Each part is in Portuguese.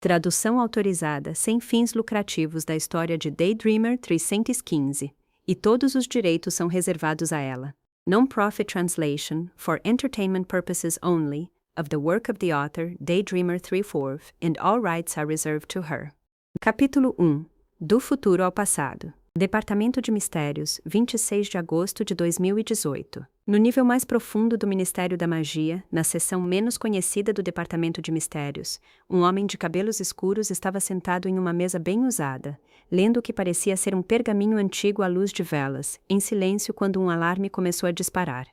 Tradução autorizada sem fins lucrativos da história de Daydreamer 315, e todos os direitos são reservados a ela. Non-profit translation, for entertainment purposes only, of the work of the author Daydreamer 314, and all rights are reserved to her. Capítulo 1. Do futuro ao passado. Departamento de Mistérios, 26 de agosto de 2018. No nível mais profundo do Ministério da Magia, na seção menos conhecida do Departamento de Mistérios, um homem de cabelos escuros estava sentado em uma mesa bem usada, lendo o que parecia ser um pergaminho antigo à luz de velas, em silêncio quando um alarme começou a disparar.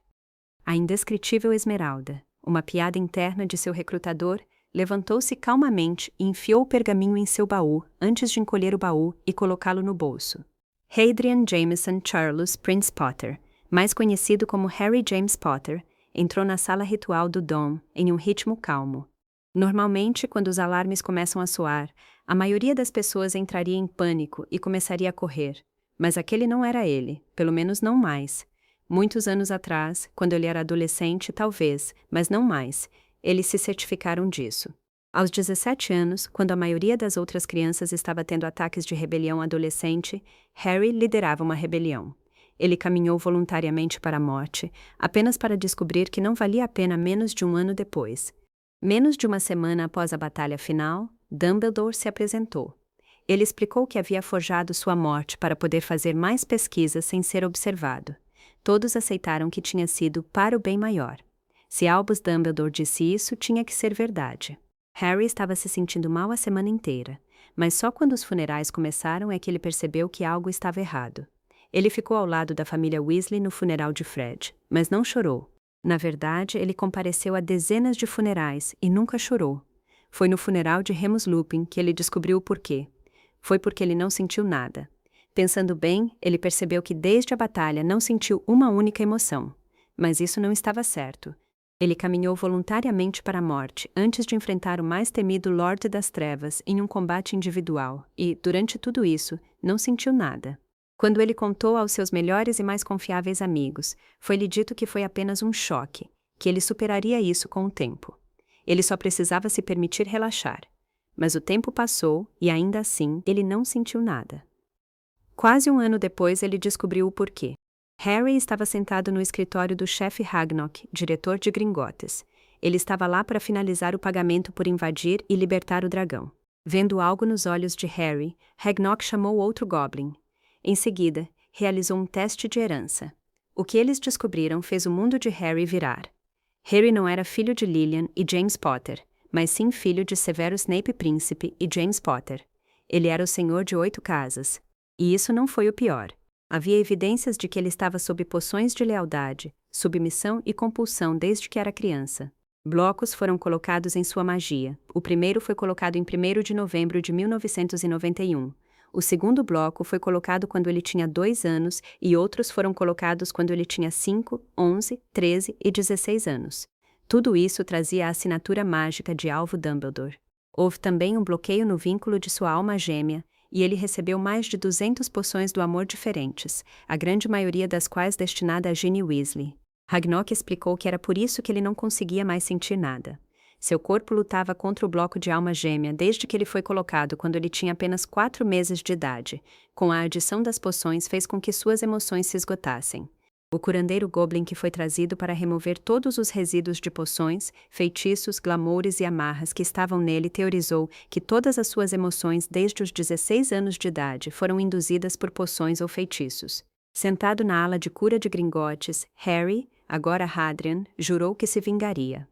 A indescritível Esmeralda, uma piada interna de seu recrutador, levantou-se calmamente e enfiou o pergaminho em seu baú, antes de encolher o baú e colocá-lo no bolso. Hadrian Jameson Charles Prince Potter, mais conhecido como Harry James Potter, entrou na sala ritual do Dom em um ritmo calmo. Normalmente, quando os alarmes começam a soar, a maioria das pessoas entraria em pânico e começaria a correr. Mas aquele não era ele, pelo menos não mais. Muitos anos atrás, quando ele era adolescente, talvez, mas não mais, eles se certificaram disso. Aos 17 anos, quando a maioria das outras crianças estava tendo ataques de rebelião adolescente, Harry liderava uma rebelião. Ele caminhou voluntariamente para a morte, apenas para descobrir que não valia a pena menos de um ano depois. Menos de uma semana após a batalha final, Dumbledore se apresentou. Ele explicou que havia forjado sua morte para poder fazer mais pesquisas sem ser observado. Todos aceitaram que tinha sido para o bem maior. Se Albus Dumbledore disse isso, tinha que ser verdade. Harry estava se sentindo mal a semana inteira, mas só quando os funerais começaram é que ele percebeu que algo estava errado. Ele ficou ao lado da família Weasley no funeral de Fred, mas não chorou. Na verdade, ele compareceu a dezenas de funerais e nunca chorou. Foi no funeral de Remus Lupin que ele descobriu o porquê. Foi porque ele não sentiu nada. Pensando bem, ele percebeu que desde a batalha não sentiu uma única emoção. Mas isso não estava certo. Ele caminhou voluntariamente para a morte antes de enfrentar o mais temido Lorde das Trevas em um combate individual e, durante tudo isso, não sentiu nada. Quando ele contou aos seus melhores e mais confiáveis amigos, foi-lhe dito que foi apenas um choque, que ele superaria isso com o tempo. Ele só precisava se permitir relaxar. Mas o tempo passou e, ainda assim, ele não sentiu nada. Quase um ano depois, ele descobriu o porquê. Harry estava sentado no escritório do chefe Ragnok, diretor de Gringotts. Ele estava lá para finalizar o pagamento por invadir e libertar o dragão. Vendo algo nos olhos de Harry, Ragnok chamou outro Goblin. Em seguida, realizou um teste de herança. O que eles descobriram fez o mundo de Harry virar. Harry não era filho de Lilian e James Potter, mas sim filho de Severo Snape Príncipe e James Potter. Ele era o senhor de 8 casas. E isso não foi o pior. Havia evidências de que ele estava sob poções de lealdade, submissão e compulsão desde que era criança. Blocos foram colocados em sua magia. O primeiro foi colocado em 1º de novembro de 1991. O segundo bloco foi colocado quando ele tinha 2 anos e outros foram colocados quando ele tinha 5, 11, 13 e 16 anos. Tudo isso trazia a assinatura mágica de Alvo Dumbledore. Houve também um bloqueio no vínculo de sua alma gêmea, e ele recebeu mais de 200 poções do amor diferentes, a grande maioria das quais destinada a Ginny Weasley. Ragnok explicou que era por isso que ele não conseguia mais sentir nada. Seu corpo lutava contra o bloco de alma gêmea desde que ele foi colocado quando ele tinha apenas 4 meses de idade. Com a adição das poções fez com que suas emoções se esgotassem. O curandeiro Goblin que foi trazido para remover todos os resíduos de poções, feitiços, glamoures e amarras que estavam nele teorizou que todas as suas emoções desde os 16 anos de idade foram induzidas por poções ou feitiços. Sentado na ala de cura de Gringotts, Harry, agora Hadrian, jurou que se vingaria.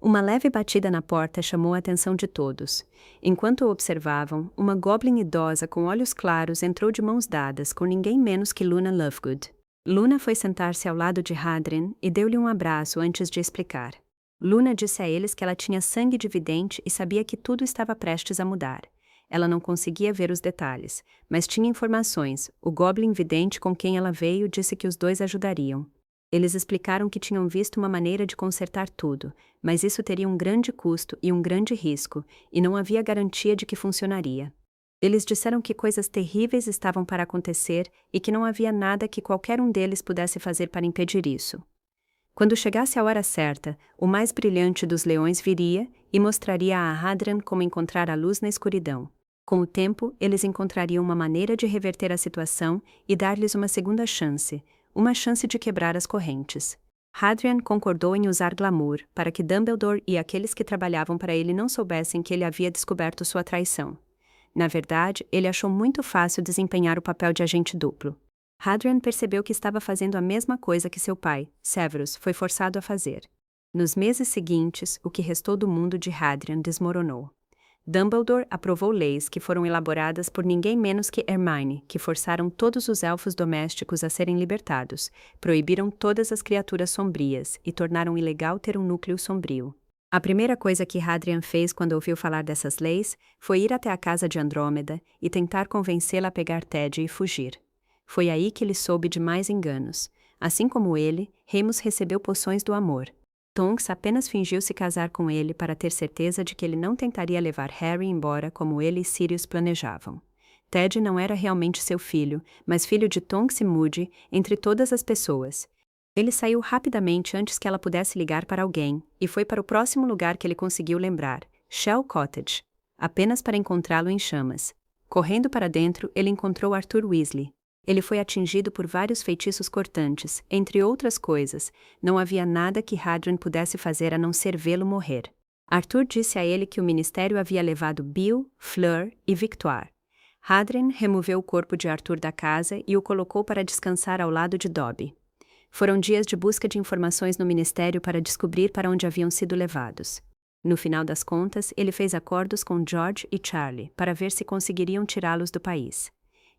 Uma leve batida na porta chamou a atenção de todos. Enquanto o observavam, uma Goblin idosa com olhos claros entrou de mãos dadas com ninguém menos que Luna Lovegood. Luna foi sentar-se ao lado de Hadrian e deu-lhe um abraço antes de explicar. Luna disse a eles que ela tinha sangue de vidente e sabia que tudo estava prestes a mudar. Ela não conseguia ver os detalhes, mas tinha informações. O Goblin vidente com quem ela veio disse que os dois ajudariam. Eles explicaram que tinham visto uma maneira de consertar tudo, mas isso teria um grande custo e um grande risco, e não havia garantia de que funcionaria. Eles disseram que coisas terríveis estavam para acontecer e que não havia nada que qualquer um deles pudesse fazer para impedir isso. Quando chegasse a hora certa, o mais brilhante dos leões viria e mostraria a Hadrian como encontrar a luz na escuridão. Com o tempo, eles encontrariam uma maneira de reverter a situação e dar-lhes uma segunda chance, uma chance de quebrar as correntes. Hadrian concordou em usar glamour para que Dumbledore e aqueles que trabalhavam para ele não soubessem que ele havia descoberto sua traição. Na verdade, ele achou muito fácil desempenhar o papel de agente duplo. Hadrian percebeu que estava fazendo a mesma coisa que seu pai, Severus, foi forçado a fazer. Nos meses seguintes, o que restou do mundo de Hadrian desmoronou. Dumbledore aprovou leis que foram elaboradas por ninguém menos que Hermione, que forçaram todos os elfos domésticos a serem libertados, proibiram todas as criaturas sombrias e tornaram ilegal ter um núcleo sombrio. A primeira coisa que Hadrian fez quando ouviu falar dessas leis foi ir até a casa de Andrômeda e tentar convencê-la a pegar Ted e fugir. Foi aí que ele soube de mais enganos. Assim como ele, Remus recebeu poções do amor. Tonks apenas fingiu se casar com ele para ter certeza de que ele não tentaria levar Harry embora como ele e Sirius planejavam. Ted não era realmente seu filho, mas filho de Tonks e Moody, entre todas as pessoas. Ele saiu rapidamente antes que ela pudesse ligar para alguém, e foi para o próximo lugar que ele conseguiu lembrar, Shell Cottage, apenas para encontrá-lo em chamas. Correndo para dentro, ele encontrou Arthur Weasley. Ele foi atingido por vários feitiços cortantes, entre outras coisas. Não havia nada que Hadrian pudesse fazer a não ser vê-lo morrer. Arthur disse a ele que o ministério havia levado Bill, Fleur e Victoire. Hadrian removeu o corpo de Arthur da casa e o colocou para descansar ao lado de Dobby. Foram dias de busca de informações no ministério para descobrir para onde haviam sido levados. No final das contas, ele fez acordos com George e Charlie para ver se conseguiriam tirá-los do país.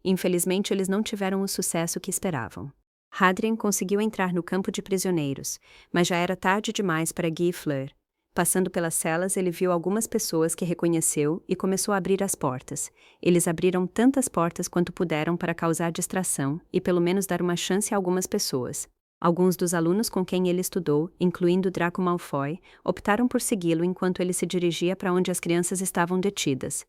Infelizmente, eles não tiveram o sucesso que esperavam. Hadrian conseguiu entrar no campo de prisioneiros, mas já era tarde demais para Guy e Fleur. Passando pelas celas, ele viu algumas pessoas que reconheceu e começou a abrir as portas. Eles abriram tantas portas quanto puderam para causar distração e pelo menos dar uma chance a algumas pessoas. Alguns dos alunos com quem ele estudou, incluindo Draco Malfoy, optaram por segui-lo enquanto ele se dirigia para onde as crianças estavam detidas.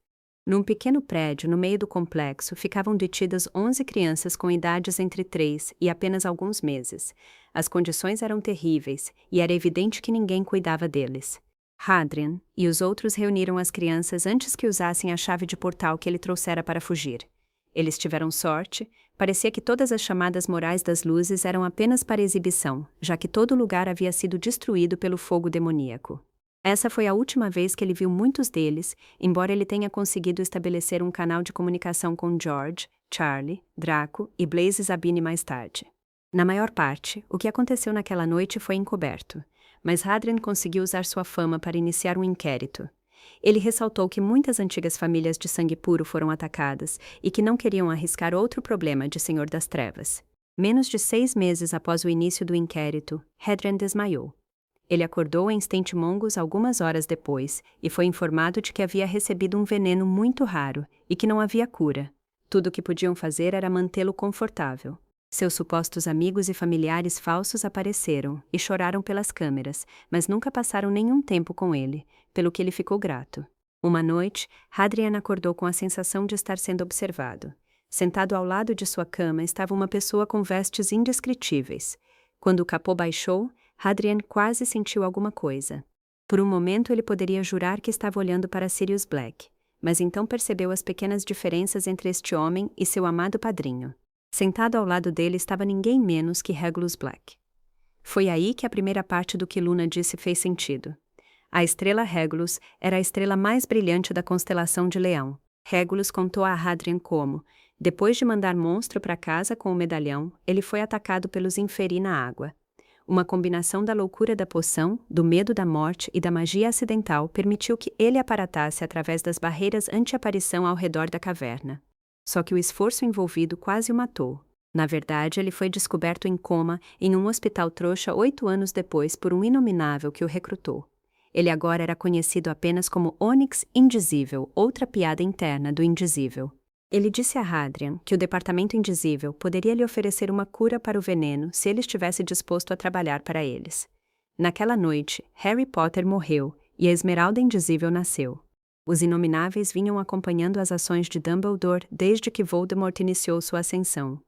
Num pequeno prédio no meio do complexo ficavam detidas 11 crianças com idades entre 3 e apenas alguns meses. As condições eram terríveis e era evidente que ninguém cuidava deles. Hadrian e os outros reuniram as crianças antes que usassem a chave de portal que ele trouxera para fugir. Eles tiveram sorte, parecia que todas as chamadas morais das luzes eram apenas para exibição, já que todo o lugar havia sido destruído pelo fogo demoníaco. Essa foi a última vez que ele viu muitos deles, embora ele tenha conseguido estabelecer um canal de comunicação com George, Charlie, Draco e Blaise Zabine mais tarde. Na maior parte, o que aconteceu naquela noite foi encoberto, mas Hadrian conseguiu usar sua fama para iniciar um inquérito. Ele ressaltou que muitas antigas famílias de sangue puro foram atacadas e que não queriam arriscar outro problema de Senhor das Trevas. Menos de 6 meses após o início do inquérito, Hadrian desmaiou. Ele acordou em St. Mungo's algumas horas depois e foi informado de que havia recebido um veneno muito raro e que não havia cura. Tudo o que podiam fazer era mantê-lo confortável. Seus supostos amigos e familiares falsos apareceram e choraram pelas câmeras, mas nunca passaram nenhum tempo com ele, pelo que ele ficou grato. Uma noite, Hadrian acordou com a sensação de estar sendo observado. Sentado ao lado de sua cama estava uma pessoa com vestes indescritíveis. Quando o capô baixou, Hadrian quase sentiu alguma coisa. Por um momento ele poderia jurar que estava olhando para Sirius Black, mas então percebeu as pequenas diferenças entre este homem e seu amado padrinho. Sentado ao lado dele estava ninguém menos que Regulus Black. Foi aí que a primeira parte do que Luna disse fez sentido. A estrela Regulus era a estrela mais brilhante da constelação de Leão. Regulus contou a Hadrian como, depois de mandar Monstro para casa com o medalhão, ele foi atacado pelos Inferi na água. Uma combinação da loucura da poção, do medo da morte e da magia acidental permitiu que ele aparatasse através das barreiras anti-aparição ao redor da caverna. Só que o esforço envolvido quase o matou. Na verdade, ele foi descoberto em coma em um hospital trouxa 8 anos depois por um inominável que o recrutou. Ele agora era conhecido apenas como Onyx Indizível, outra piada interna do Indizível. Ele disse a Hadrian que o Departamento Indizível poderia lhe oferecer uma cura para o veneno se ele estivesse disposto a trabalhar para eles. Naquela noite, Harry Potter morreu e a Esmeralda Indizível nasceu. Os Inomináveis vinham acompanhando as ações de Dumbledore desde que Voldemort iniciou sua ascensão.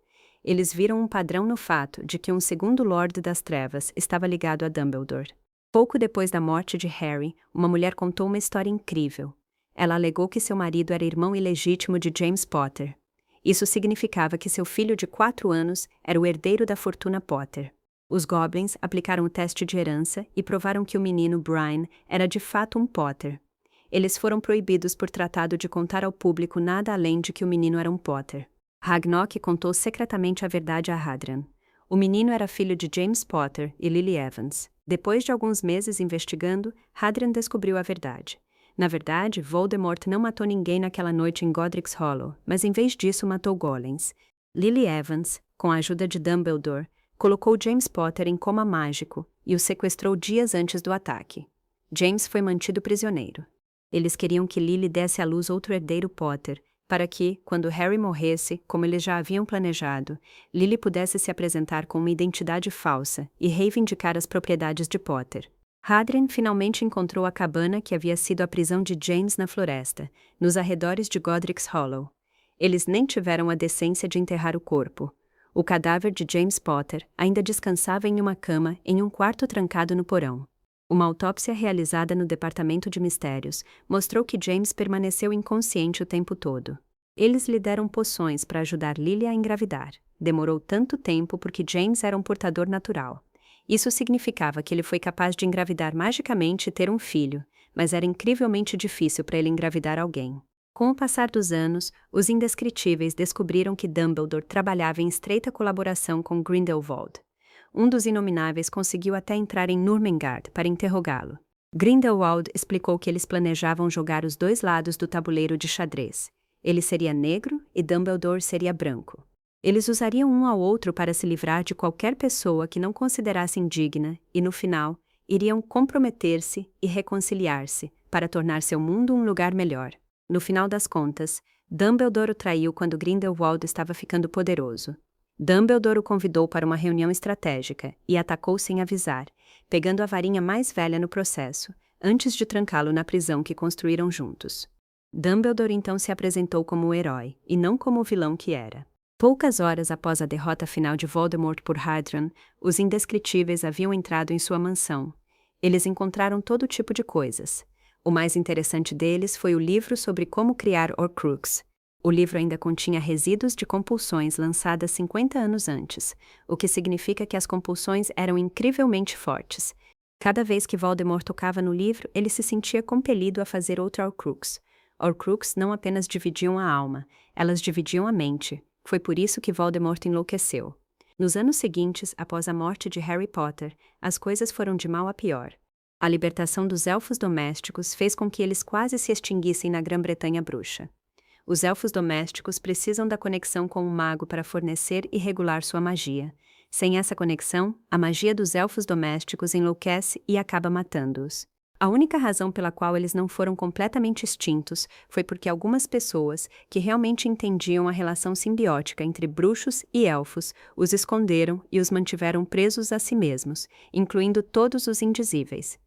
Eles viram um padrão no fato de que um segundo Lorde das Trevas estava ligado a Dumbledore. Pouco depois da morte de Harry, uma mulher contou uma história incrível. Ela alegou que seu marido era irmão ilegítimo de James Potter. Isso significava que seu filho de 4 anos era o herdeiro da fortuna Potter. Os Goblins aplicaram o teste de herança e provaram que o menino Brian era de fato um Potter. Eles foram proibidos por tratado de contar ao público nada além de que o menino era um Potter. Ragnok contou secretamente a verdade a Hadrian. O menino era filho de James Potter e Lily Evans. Depois de alguns meses investigando, Hadrian descobriu a verdade. Na verdade, Voldemort não matou ninguém naquela noite em Godric's Hollow, mas em vez disso matou golems. Lily Evans, com a ajuda de Dumbledore, colocou James Potter em coma mágico e o sequestrou dias antes do ataque. James foi mantido prisioneiro. Eles queriam que Lily desse à luz outro herdeiro Potter, para que, quando Harry morresse, como eles já haviam planejado, Lily pudesse se apresentar com uma identidade falsa e reivindicar as propriedades de Potter. Hadrian finalmente encontrou a cabana que havia sido a prisão de James na floresta, nos arredores de Godric's Hollow. Eles nem tiveram a decência de enterrar o corpo. O cadáver de James Potter ainda descansava em uma cama em um quarto trancado no porão. Uma autópsia realizada no Departamento de Mistérios mostrou que James permaneceu inconsciente o tempo todo. Eles lhe deram poções para ajudar Lily a engravidar. Demorou tanto tempo porque James era um portador natural. Isso significava que ele foi capaz de engravidar magicamente e ter um filho, mas era incrivelmente difícil para ele engravidar alguém. Com o passar dos anos, os indescritíveis descobriram que Dumbledore trabalhava em estreita colaboração com Grindelwald. Um dos inomináveis conseguiu até entrar em Nurmengard para interrogá-lo. Grindelwald explicou que eles planejavam jogar os dois lados do tabuleiro de xadrez. Ele seria negro e Dumbledore seria branco. Eles usariam um ao outro para se livrar de qualquer pessoa que não considerassem digna e, no final, iriam comprometer-se e reconciliar-se para tornar seu mundo um lugar melhor. No final das contas, Dumbledore o traiu quando Grindelwald estava ficando poderoso. Dumbledore o convidou para uma reunião estratégica e atacou sem avisar, pegando a varinha mais velha no processo, antes de trancá-lo na prisão que construíram juntos. Dumbledore então se apresentou como o herói, e não como o vilão que era. Poucas horas após a derrota final de Voldemort por Hadrian, os indescritíveis haviam entrado em sua mansão. Eles encontraram todo tipo de coisas. O mais interessante deles foi o livro sobre como criar Horcrux. O livro ainda continha resíduos de compulsões lançadas 50 anos antes, o que significa que as compulsões eram incrivelmente fortes. Cada vez que Voldemort tocava no livro, ele se sentia compelido a fazer outro Horcrux. Horcrux não apenas dividiam a alma, elas dividiam a mente. Foi por isso que Voldemort enlouqueceu. Nos anos seguintes, após a morte de Harry Potter, as coisas foram de mal a pior. A libertação dos elfos domésticos fez com que eles quase se extinguissem na Grã-Bretanha bruxa. Os elfos domésticos precisam da conexão com o mago para fornecer e regular sua magia. Sem essa conexão, a magia dos elfos domésticos enlouquece e acaba matando-os. A única razão pela qual eles não foram completamente extintos foi porque algumas pessoas, que realmente entendiam a relação simbiótica entre bruxos e elfos, os esconderam e os mantiveram presos a si mesmos, incluindo todos os indizíveis.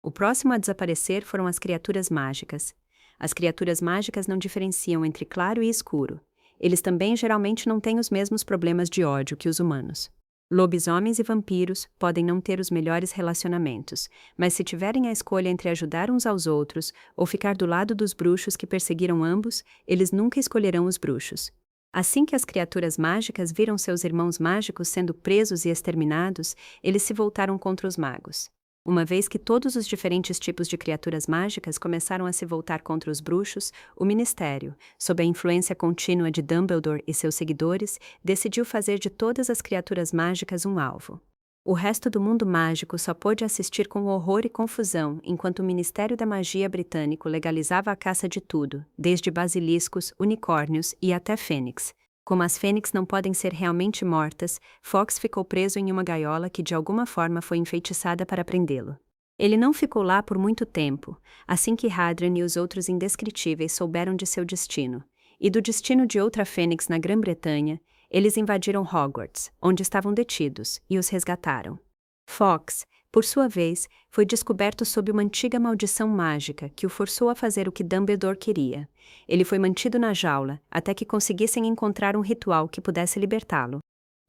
O próximo a desaparecer foram as criaturas mágicas. As criaturas mágicas não diferenciam entre claro e escuro. Eles também geralmente não têm os mesmos problemas de ódio que os humanos. Lobisomens e vampiros podem não ter os melhores relacionamentos, mas se tiverem a escolha entre ajudar uns aos outros ou ficar do lado dos bruxos que perseguiram ambos, eles nunca escolherão os bruxos. Assim que as criaturas mágicas viram seus irmãos mágicos sendo presos e exterminados, eles se voltaram contra os magos. Uma vez que todos os diferentes tipos de criaturas mágicas começaram a se voltar contra os bruxos, o Ministério, sob a influência contínua de Dumbledore e seus seguidores, decidiu fazer de todas as criaturas mágicas um alvo. O resto do mundo mágico só pôde assistir com horror e confusão enquanto o Ministério da Magia britânico legalizava a caça de tudo, desde basiliscos, unicórnios e até fênix. Como as fênix não podem ser realmente mortas, Fawkes ficou preso em uma gaiola que de alguma forma foi enfeitiçada para prendê-lo. Ele não ficou lá por muito tempo, assim que Hadrian e os outros indescritíveis souberam de seu destino, e do destino de outra fênix na Grã-Bretanha, eles invadiram Hogwarts, onde estavam detidos, e os resgataram. Fawkes, por sua vez, foi descoberto sob uma antiga maldição mágica que o forçou a fazer o que Dumbledore queria. Ele foi mantido na jaula até que conseguissem encontrar um ritual que pudesse libertá-lo.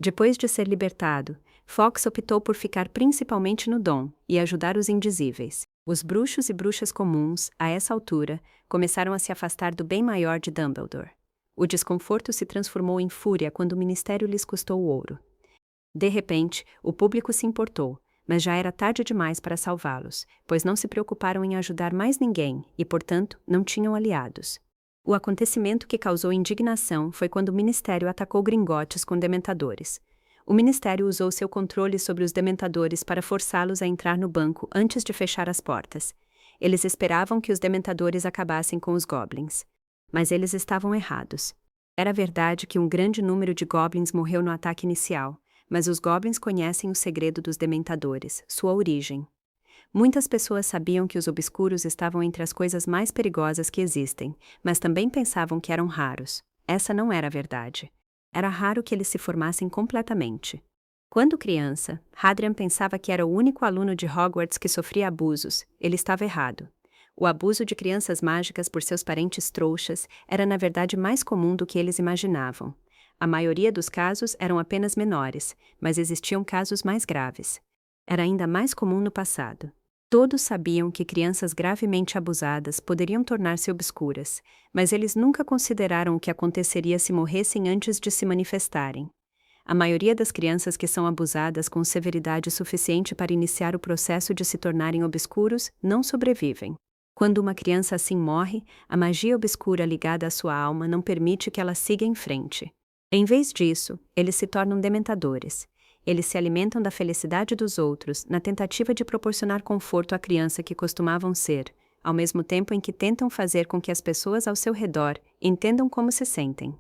Depois de ser libertado, Fawkes optou por ficar principalmente no Dom e ajudar os indizíveis. Os bruxos e bruxas comuns, a essa altura, começaram a se afastar do bem maior de Dumbledore. O desconforto se transformou em fúria quando o ministério lhes custou o ouro. De repente, o público se importou, mas já era tarde demais para salvá-los, pois não se preocuparam em ajudar mais ninguém e, portanto, não tinham aliados. O acontecimento que causou indignação foi quando o ministério atacou Gringotts com dementadores. O ministério usou seu controle sobre os dementadores para forçá-los a entrar no banco antes de fechar as portas. Eles esperavam que os dementadores acabassem com os goblins. Mas eles estavam errados. Era verdade que um grande número de goblins morreu no ataque inicial, mas os goblins conhecem o segredo dos dementadores, sua origem. Muitas pessoas sabiam que os obscuros estavam entre as coisas mais perigosas que existem, mas também pensavam que eram raros. Essa não era a verdade. Era raro que eles se formassem completamente. Quando criança, Hadrian pensava que era o único aluno de Hogwarts que sofria abusos. Ele estava errado. O abuso de crianças mágicas por seus parentes trouxas era na verdade mais comum do que eles imaginavam. A maioria dos casos eram apenas menores, mas existiam casos mais graves. Era ainda mais comum no passado. Todos sabiam que crianças gravemente abusadas poderiam tornar-se obscuras, mas eles nunca consideraram o que aconteceria se morressem antes de se manifestarem. A maioria das crianças que são abusadas com severidade suficiente para iniciar o processo de se tornarem obscuros não sobrevivem. Quando uma criança assim morre, a magia obscura ligada à sua alma não permite que ela siga em frente. Em vez disso, eles se tornam dementadores. Eles se alimentam da felicidade dos outros, na tentativa de proporcionar conforto à criança que costumavam ser, ao mesmo tempo em que tentam fazer com que as pessoas ao seu redor entendam como se sentem.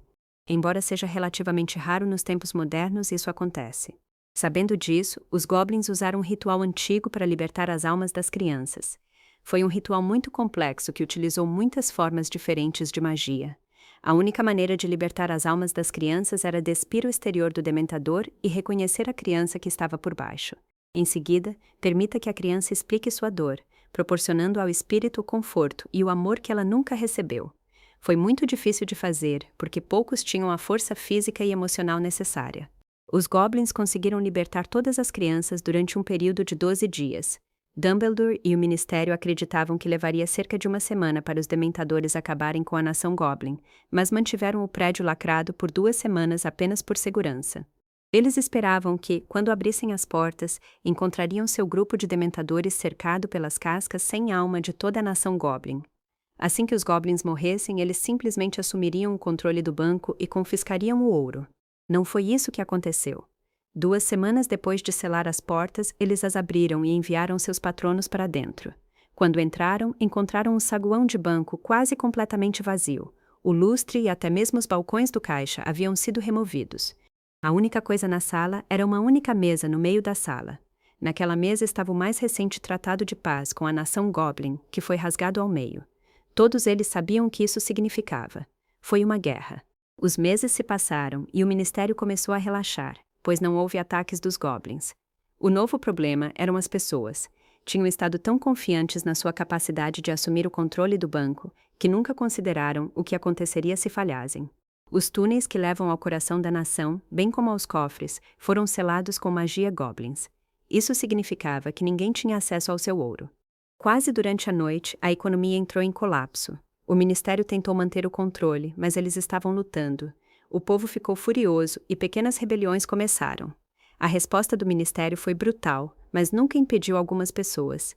Embora seja relativamente raro nos tempos modernos, isso acontece. Sabendo disso, os goblins usaram um ritual antigo para libertar as almas das crianças. Foi um ritual muito complexo que utilizou muitas formas diferentes de magia. A única maneira de libertar as almas das crianças era despir o exterior do dementador e reconhecer a criança que estava por baixo. Em seguida, permita que a criança explique sua dor, proporcionando ao espírito o conforto e o amor que ela nunca recebeu. Foi muito difícil de fazer, porque poucos tinham a força física e emocional necessária. Os goblins conseguiram libertar todas as crianças durante um período de 12 dias. Dumbledore e o Ministério acreditavam que levaria cerca de uma semana para os dementadores acabarem com a nação Goblin, mas mantiveram o prédio lacrado por 2 semanas apenas por segurança. Eles esperavam que, quando abrissem as portas, encontrariam seu grupo de dementadores cercado pelas cascas sem alma de toda a nação Goblin. Assim que os Goblins morressem, eles simplesmente assumiriam o controle do banco e confiscariam o ouro. Não foi isso que aconteceu. 2 semanas depois de selar as portas, eles as abriram e enviaram seus patronos para dentro. Quando entraram, encontraram um saguão de banco quase completamente vazio. O lustre e até mesmo os balcões do caixa haviam sido removidos. A única coisa na sala era uma única mesa no meio da sala. Naquela mesa estava o mais recente tratado de paz com a nação Goblin, que foi rasgado ao meio. Todos eles sabiam o que isso significava. Foi uma guerra. Os meses se passaram e o ministério começou a relaxar, pois não houve ataques dos goblins. O novo problema eram as pessoas. Tinham estado tão confiantes na sua capacidade de assumir o controle do banco, que nunca consideraram o que aconteceria se falhassem. Os túneis que levam ao coração da nação, bem como aos cofres, foram selados com magia goblins. Isso significava que ninguém tinha acesso ao seu ouro. Quase durante a noite, a economia entrou em colapso. O ministério tentou manter o controle, mas eles estavam lutando. O povo ficou furioso e pequenas rebeliões começaram. A resposta do ministério foi brutal, mas nunca impediu algumas pessoas.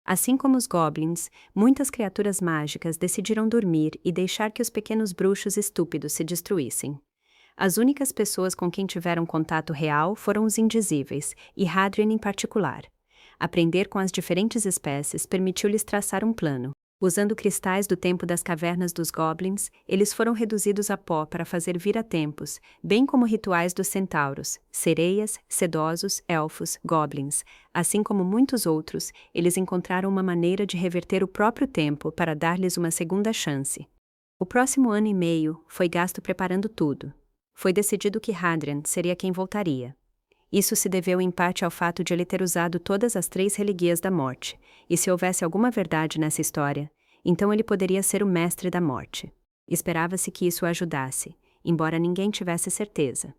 Assim como os goblins, muitas criaturas mágicas decidiram dormir e deixar que os pequenos bruxos estúpidos se destruíssem. As únicas pessoas com quem tiveram contato real foram os indizíveis, e Hadrian em particular. Aprender com as diferentes espécies permitiu-lhes traçar um plano. Usando cristais do tempo das cavernas dos goblins, eles foram reduzidos a pó para fazer vira-tempos, bem como rituais dos centauros, sereias, sedosos, elfos, goblins. Assim como muitos outros, eles encontraram uma maneira de reverter o próprio tempo para dar-lhes uma segunda chance. O próximo ano e meio foi gasto preparando tudo. Foi decidido que Hadrian seria quem voltaria. Isso se deveu em parte ao fato de ele ter usado todas as 3 relíquias da morte, e se houvesse alguma verdade nessa história, então ele poderia ser o mestre da morte. Esperava-se que isso o ajudasse, embora ninguém tivesse certeza.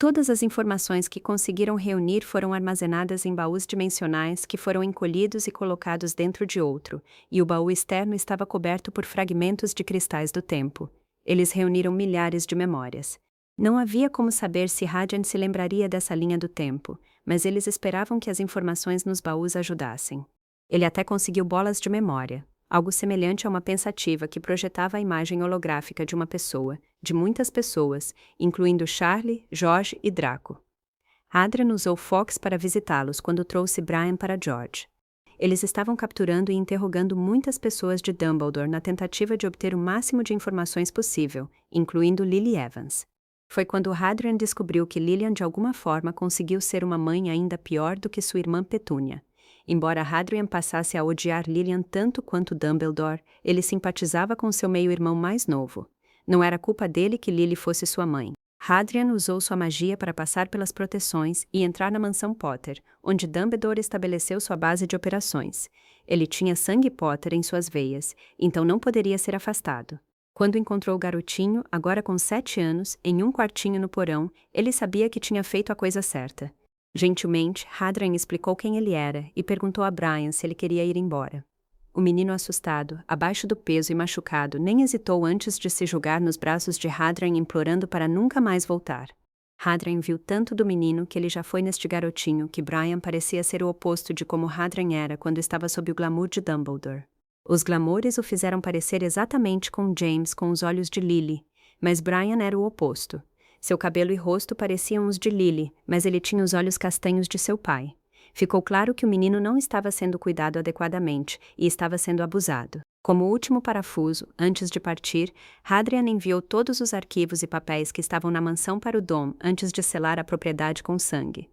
Todas as informações que conseguiram reunir foram armazenadas em baús dimensionais que foram encolhidos e colocados dentro de outro, e o baú externo estava coberto por fragmentos de cristais do tempo. Eles reuniram milhares de memórias. Não havia como saber se Hadrian se lembraria dessa linha do tempo, mas eles esperavam que as informações nos baús ajudassem. Ele até conseguiu bolas de memória, algo semelhante a uma pensativa que projetava a imagem holográfica de uma pessoa, de muitas pessoas, incluindo Charlie, George e Draco. Hadrian usou Fawkes para visitá-los quando trouxe Brian para George. Eles estavam capturando e interrogando muitas pessoas de Dumbledore na tentativa de obter o máximo de informações possível, incluindo Lily Evans. Foi quando Hadrian descobriu que Lilian de alguma forma conseguiu ser uma mãe ainda pior do que sua irmã Petúnia. Embora Hadrian passasse a odiar Lilian tanto quanto Dumbledore, ele simpatizava com seu meio-irmão mais novo. Não era culpa dele que Lily fosse sua mãe. Hadrian usou sua magia para passar pelas proteções e entrar na mansão Potter, onde Dumbledore estabeleceu sua base de operações. Ele tinha sangue Potter em suas veias, então não poderia ser afastado. Quando encontrou o garotinho, agora com 7 anos, em um quartinho no porão, ele sabia que tinha feito a coisa certa. Gentilmente, Hadrian explicou quem ele era e perguntou a Brian se ele queria ir embora. O menino assustado, abaixo do peso e machucado, nem hesitou antes de se jogar nos braços de Hadrian implorando para nunca mais voltar. Hadrian viu tanto do menino que ele já foi neste garotinho que Brian parecia ser o oposto de como Hadrian era quando estava sob o glamour de Dumbledore. Os glamoures o fizeram parecer exatamente com James com os olhos de Lily, mas Brian era o oposto. Seu cabelo e rosto pareciam os de Lily, mas ele tinha os olhos castanhos de seu pai. Ficou claro que o menino não estava sendo cuidado adequadamente e estava sendo abusado. Como último parafuso, antes de partir, Hadrian enviou todos os arquivos e papéis que estavam na mansão para o Dom antes de selar a propriedade com sangue.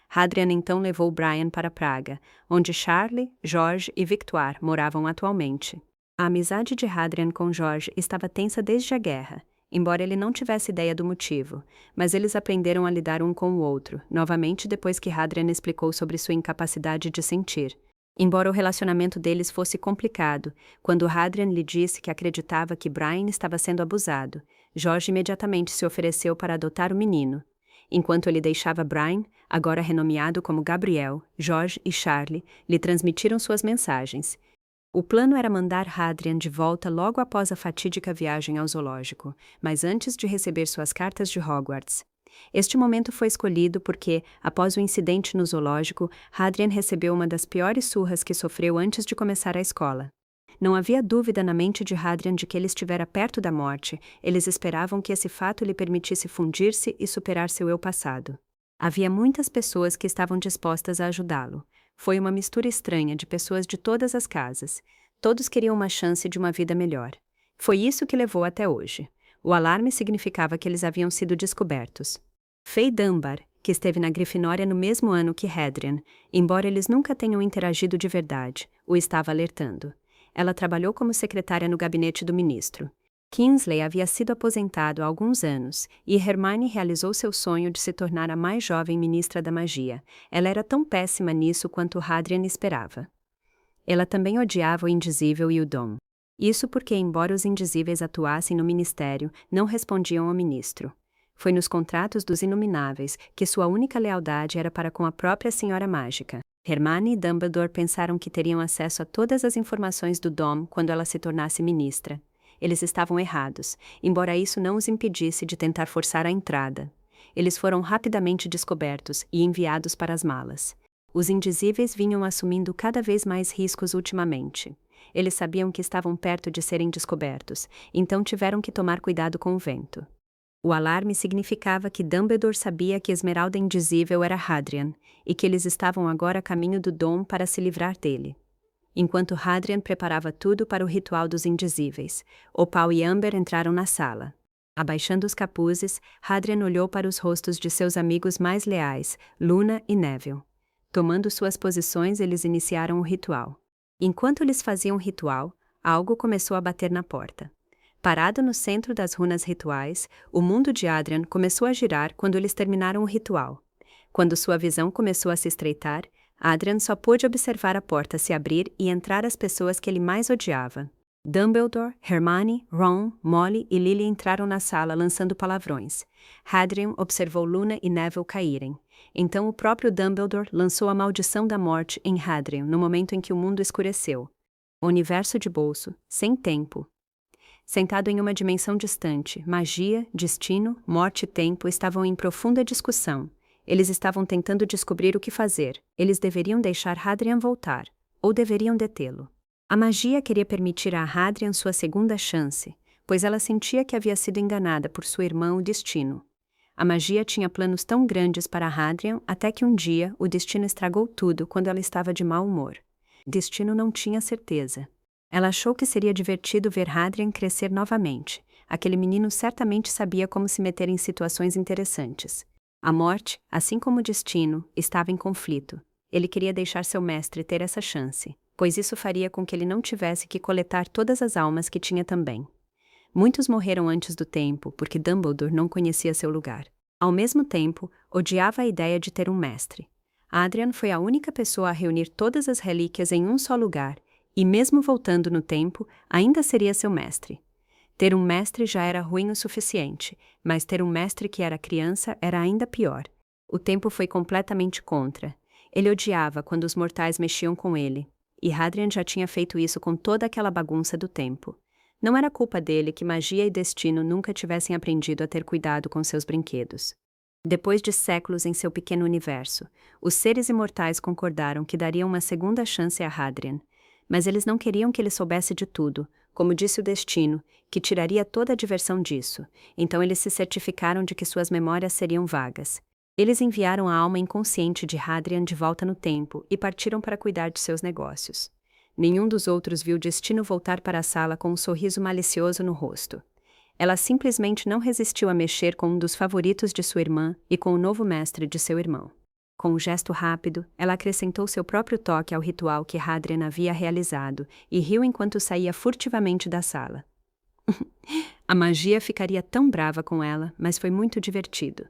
Hadrian então levou Brian para Praga, onde Charlie, George e Victoire moravam atualmente. A amizade de Hadrian com George estava tensa desde a guerra, embora ele não tivesse ideia do motivo, mas eles aprenderam a lidar um com o outro, novamente depois que Hadrian explicou sobre sua incapacidade de sentir. Embora o relacionamento deles fosse complicado, quando Hadrian lhe disse que acreditava que Brian estava sendo abusado, George imediatamente se ofereceu para adotar o menino. Enquanto ele deixava Brian, agora renomeado como Gabriel, George e Charlie, lhe transmitiram suas mensagens. O plano era mandar Hadrian de volta logo após a fatídica viagem ao zoológico, mas antes de receber suas cartas de Hogwarts. Este momento foi escolhido porque, após o incidente no zoológico, Hadrian recebeu uma das piores surras que sofreu antes de começar a escola. Não havia dúvida na mente de Hadrian de que ele estivera perto da morte, eles esperavam que esse fato lhe permitisse fundir-se e superar seu eu passado. Havia muitas pessoas que estavam dispostas a ajudá-lo. Foi uma mistura estranha de pessoas de todas as casas. Todos queriam uma chance de uma vida melhor. Foi isso que levou até hoje. O alarme significava que eles haviam sido descobertos. Faye Dunbar, que esteve na Grifinória no mesmo ano que Hadrian, embora eles nunca tenham interagido de verdade, o estava alertando. Ela trabalhou como secretária no gabinete do ministro. Kingsley havia sido aposentado há alguns anos, e Hermione realizou seu sonho de se tornar a mais jovem ministra da magia. Ela era tão péssima nisso quanto Hadrian esperava. Ela também odiava o Indizível e o Dom. Isso porque, embora os Indizíveis atuassem no ministério, não respondiam ao ministro. Foi nos contratos dos Inomináveis que sua única lealdade era para com a própria Senhora Mágica. Hermione e Dumbledore pensaram que teriam acesso a todas as informações do Dom quando ela se tornasse ministra. Eles estavam errados, embora isso não os impedisse de tentar forçar a entrada. Eles foram rapidamente descobertos e enviados para as malas. Os Indizíveis vinham assumindo cada vez mais riscos ultimamente. Eles sabiam que estavam perto de serem descobertos, então tiveram que tomar cuidado com o vento. O alarme significava que Dumbledore sabia que Esmeralda Indizível era Hadrian, e que eles estavam agora a caminho do Dom para se livrar dele. Enquanto Hadrian preparava tudo para o ritual dos Indizíveis, Opal e Amber entraram na sala. Abaixando os capuzes, Hadrian olhou para os rostos de seus amigos mais leais, Luna e Neville. Tomando suas posições, eles iniciaram o ritual. Enquanto eles faziam o ritual, algo começou a bater na porta. Parado no centro das runas rituais, o mundo de Hadrian começou a girar quando eles terminaram o ritual. Quando sua visão começou a se estreitar, Hadrian só pôde observar a porta se abrir e entrar as pessoas que ele mais odiava. Dumbledore, Hermione, Ron, Molly e Lily entraram na sala lançando palavrões. Hadrian observou Luna e Neville caírem. Então o próprio Dumbledore lançou a maldição da morte em Hadrian no momento em que o mundo escureceu. O universo de bolso, sem tempo. Sentado em uma dimensão distante, magia, destino, morte e tempo estavam em profunda discussão. Eles estavam tentando descobrir o que fazer. Eles deveriam deixar Hadrian voltar, ou deveriam detê-lo. A magia queria permitir a Hadrian sua segunda chance, pois ela sentia que havia sido enganada por sua irmã o Destino. A magia tinha planos tão grandes para Hadrian até que um dia o Destino estragou tudo quando ela estava de mau humor. Destino não tinha certeza. Ela achou que seria divertido ver Hadrian crescer novamente. Aquele menino certamente sabia como se meter em situações interessantes. A morte, assim como o Destino, estava em conflito. Ele queria deixar seu mestre ter essa chance, pois isso faria com que ele não tivesse que coletar todas as almas que tinha também. Muitos morreram antes do tempo, porque Dumbledore não conhecia seu lugar. Ao mesmo tempo, odiava a ideia de ter um mestre. Hadrian foi a única pessoa a reunir todas as relíquias em um só lugar, e mesmo voltando no tempo, ainda seria seu mestre. Ter um mestre já era ruim o suficiente, mas ter um mestre que era criança era ainda pior. O tempo foi completamente contra. Ele odiava quando os mortais mexiam com ele. E Hadrian já tinha feito isso com toda aquela bagunça do tempo. Não era culpa dele que magia e destino nunca tivessem aprendido a ter cuidado com seus brinquedos. Depois de séculos em seu pequeno universo, os seres imortais concordaram que dariam uma segunda chance a Hadrian. Mas eles não queriam que ele soubesse de tudo, como disse o destino, que tiraria toda a diversão disso. Então eles se certificaram de que suas memórias seriam vagas. Eles enviaram a alma inconsciente de Hadrian de volta no tempo e partiram para cuidar de seus negócios. Nenhum dos outros viu Destino voltar para a sala com um sorriso malicioso no rosto. Ela simplesmente não resistiu a mexer com um dos favoritos de sua irmã e com o novo mestre de seu irmão. Com um gesto rápido, ela acrescentou seu próprio toque ao ritual que Hadrian havia realizado e riu enquanto saía furtivamente da sala. A magia ficaria tão brava com ela, mas foi muito divertido.